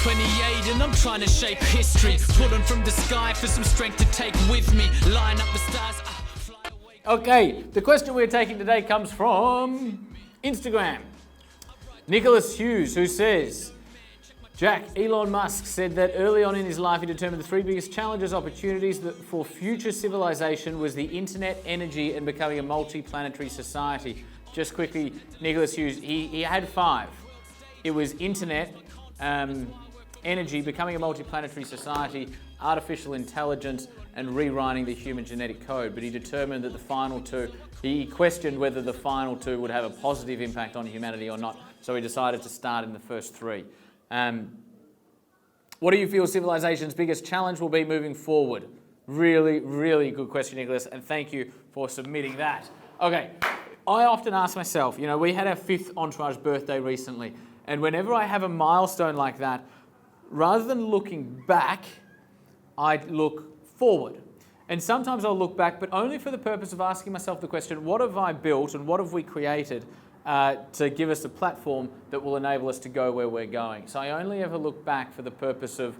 28 and I'm trying to shape history. Pulling from the sky for some strength to take with me. Line up the stars, fly away. Okay, the question we're taking today comes from Instagram. Nicholas Hughes, who says, Jack, Elon Musk said that early on in his life he determined the three biggest challenges, opportunities for future civilization was the internet, energy, and becoming a multi-planetary society. Just quickly, Nicholas Hughes, he had five. It was internet, energy, becoming a multi-planetary society, artificial intelligence, and rewriting the human genetic code. But he determined that the final two, he questioned whether the final two would have a positive impact on humanity or not. So he decided to start in the first three. What do you feel civilization's biggest challenge will be moving forward? Really, really good question, Nicholas, and thank you for submitting that. Okay, I often ask myself, you know, we had our 5th Entourage birthday recently, and whenever I have a milestone like that, rather than looking back, I look forward. And sometimes I'll look back, but only for the purpose of asking myself the question, what have I built and what have we created to give us a platform that will enable us to go where we're going. So I only ever look back for the purpose of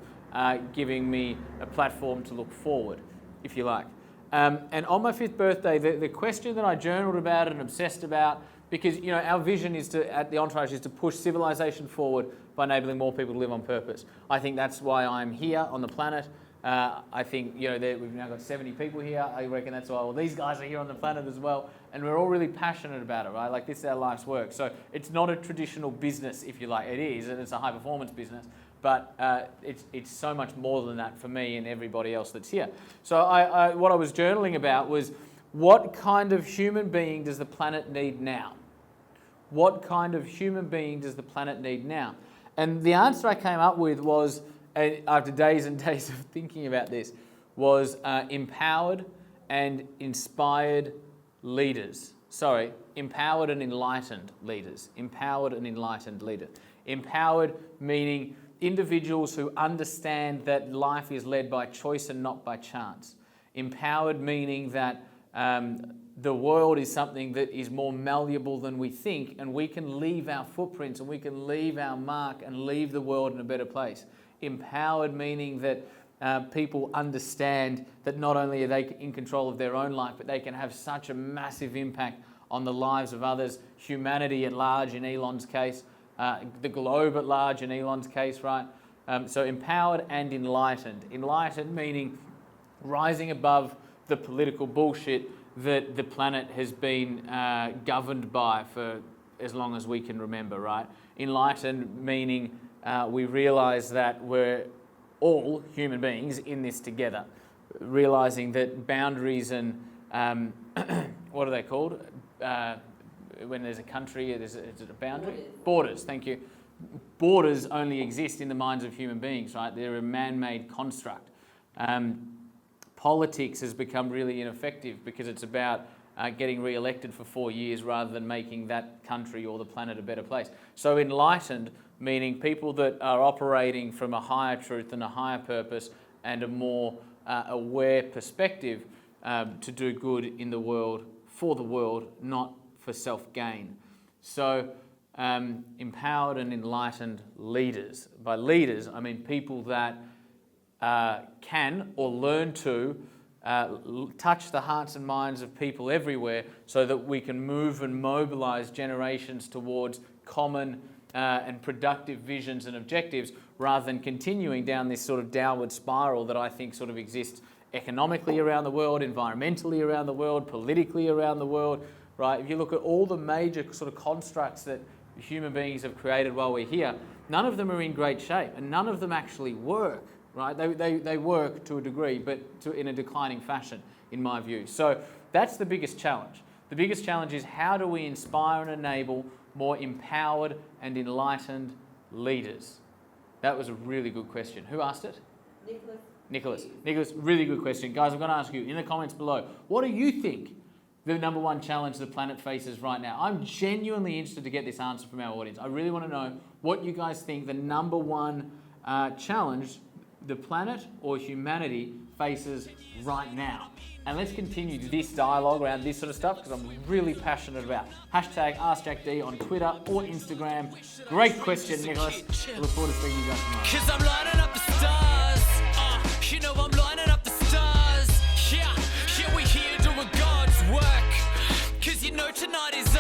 giving me a platform to look forward, if you like. And on my 5th birthday, the question that I journaled about and obsessed about, because you know our vision is to, at the Entourage, is to push civilization forward by enabling more people to live on purpose. I think that's why I'm here on the planet. I think we've now got 70 people here. I reckon that's why all these guys are here on the planet as well. And we're all really passionate about it, right? Like this is our life's work. So it's not a traditional business, if you like. It is, and it's a high performance business. But it's so much more than that for me and everybody else that's here. So what I was journaling about was, what kind of human being does the planet need now? What kind of human being does the planet need now? And the answer I came up with was, after days and days of thinking about this, was empowered and inspired leaders. Sorry, empowered and enlightened leaders. Empowered and enlightened leaders. Empowered meaning individuals who understand that life is led by choice and not by chance. Empowered meaning that the world is something that is more malleable than we think, and we can leave our footprints and we can leave our mark and leave the world in a better place. Empowered meaning that people understand that not only are they in control of their own life, but they can have such a massive impact on the lives of others, humanity at large in Elon's case, the globe at large in Elon's case, right? So empowered and enlightened. Enlightened meaning rising above the political bullshit that the planet has been governed by for as long as we can remember, right? Enlightened meaning we realize that we're all human beings in this together, realizing that boundaries and what are they called? When there's a country, is it a boundary? Borders, thank you. Borders only exist in the minds of human beings, right? They're a man-made construct. Politics has become really ineffective because it's about getting re-elected for 4 years rather than making that country or the planet a better place. So enlightened meaning people that are operating from a higher truth and a higher purpose and a more aware perspective to do good in the world, for the world, not for self-gain. So empowered and enlightened leaders. By leaders, I mean people that can or learn to touch the hearts and minds of people everywhere so that we can move and mobilize generations towards common and productive visions and objectives rather than continuing down this sort of downward spiral that I think sort of exists economically around the world, environmentally around the world, politically around the world, right? If you look at all the major sort of constructs that human beings have created while we're here, none of them are in great shape and none of them actually work, right? They work to a degree, but in a declining fashion, in my view. So that's the biggest challenge. The biggest challenge is how do we inspire and enable more empowered and enlightened leaders? That was a really good question. Who asked it? Nicholas, really good question. Guys, I'm going to ask you in the comments below, what do you think the number one challenge the planet faces right now? I'm genuinely interested to get this answer from our audience. I really want to know what you guys think the number one challenge the planet or humanity faces right now. And let's continue this dialogue around this sort of stuff because I'm really passionate about. Hashtag AskJackD on Twitter or Instagram. Great question, Nicholas. I look forward to speaking to you guys tomorrow. Cause I'm lining up the stars. You know I'm lining up the stars. Yeah, we here doing God's work. Cause you know tonight is